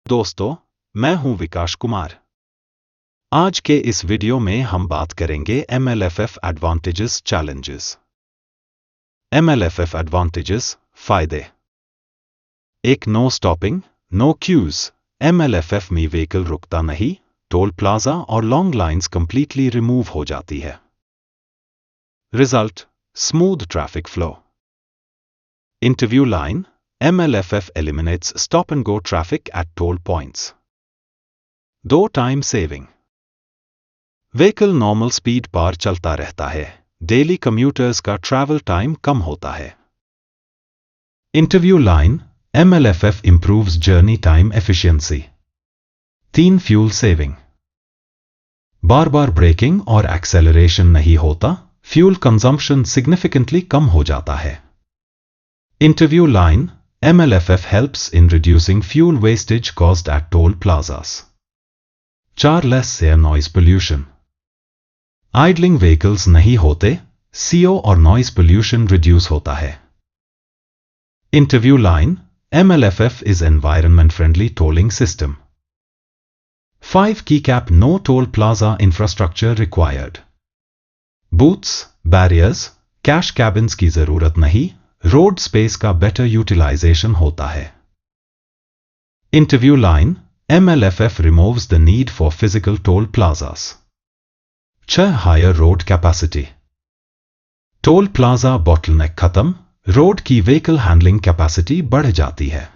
दोस्तों, मैं हूं विकास कुमार। आज के इस वीडियो में हम बात करेंगे MLFF advantages challenges. MLFF advantages फायदे। एक no stopping, no queues. MLFF में व्हीकल रुकता नहीं, टोल प्लाजा और लॉन्ग लाइंस कंप्लीटली रिमूव हो जाती है। Result, smooth traffic flow. Interview line, MLFF eliminates stop and go traffic at toll points. 2 time saving. Vehicle normal speed पर चलता रहता है, डेली कम्यूटर्स का ट्रैवल टाइम कम होता है। Interview line, MLFF improves journey time efficiency. 3 fuel saving. बार बार ब्रेकिंग और एक्सेलरेशन नहीं होता, फ्यूल कंजम्पशन सिग्निफिकेंटली कम हो जाता है। Interview line, MLFF helps in reducing fuel wastage caused at toll plazas. 4 less air noise pollution. Idling vehicles नहीं होते, CO और noise pollution reduce होता है। Interview line, MLFF is environment friendly tolling system. 5 key cap no toll plaza infrastructure required. Booths, barriers, cash cabins की जरूरत नहीं, road space का better utilization होता है। Interview line, MLFF removes the need for physical toll plazas. 6 higher road capacity. Toll plaza bottleneck खत्म, road की vehicle handling capacity बढ़ जाती है।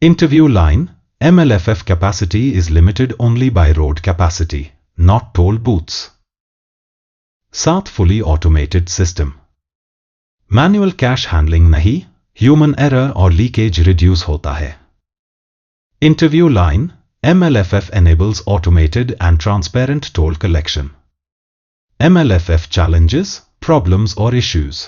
Interview line, MLFF capacity is limited only by road capacity, not toll booths. 7 fully automated system. Manual cash handling नहीं, human error और leakage reduce होता है। Interview line, MLFF enables automated and transparent toll collection. MLFF challenges, problems or issues.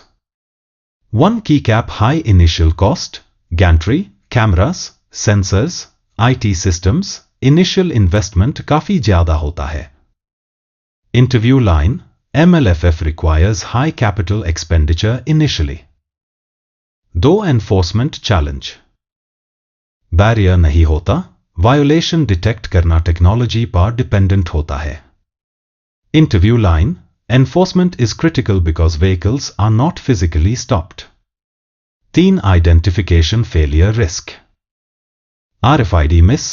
1 key cap high initial cost, Gantry, cameras, sensors, IT systems, initial investment काफी ज्यादा होता है। Interview line, MLFF requires high capital expenditure initially. 2 enforcement challenge. Barrier नहीं होता, violation detect करना technology पर dependent होता है। Interview line, enforcement is critical because vehicles are not physically stopped. 3 identification failure risk. RFID miss,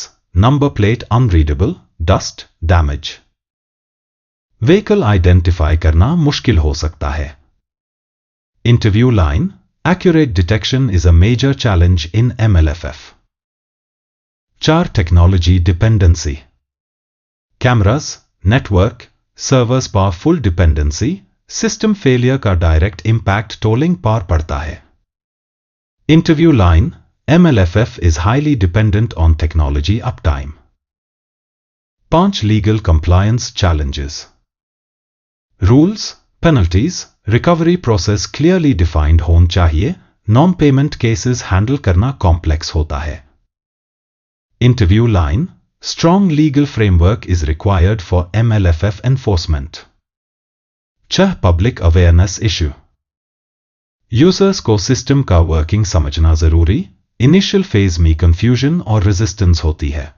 number plate unreadable, dust, damage. Vehicle identify करना मुश्किल हो सकता है। Interview line, accurate detection is a major challenge in MLFF. 4 technology dependency. Cameras, network, servers पर full dependency, system failure का direct impact tolling पर पड़ता है। Interview line, MLFF is highly dependent on technology uptime. 5 legal compliance challenges. Rules, penalties, recovery process clearly defined होना चाहिए, non payment cases handle करना complex होता है। Interview line, strong legal framework is required for MLFF enforcement. 6 public awareness issue. Users को system का working समझना जरूरी, initial phase में कंफ्यूजन और रेजिस्टेंस होती है।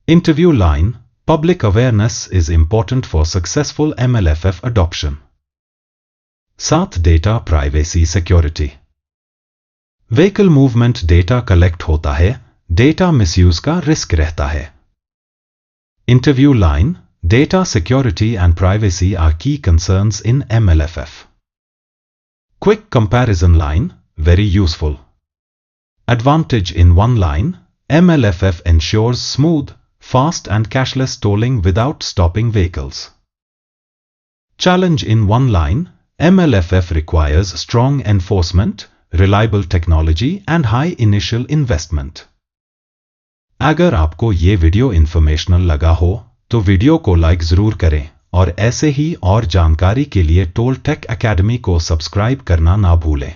Interview line, public awareness is important for successful MLFF adoption. 7 data privacy security. Vehicle movement data collect होता है, data misuse का risk रहता है। Interview line, data security and privacy are key concerns in MLFF. Quick comparison line, very useful. Advantage in one line, MLFF ensures smooth, fast and cashless tolling without stopping vehicles. Challenge in one line, MLFF requires strong enforcement, reliable technology and high initial investment. अगर आपको ये video informational लगा हो, तो video को like जरूर करें और ऐसे ही और जानकारी के लिए टोल टेक एकेडमी को सब्सक्राइब करना ना भूलें।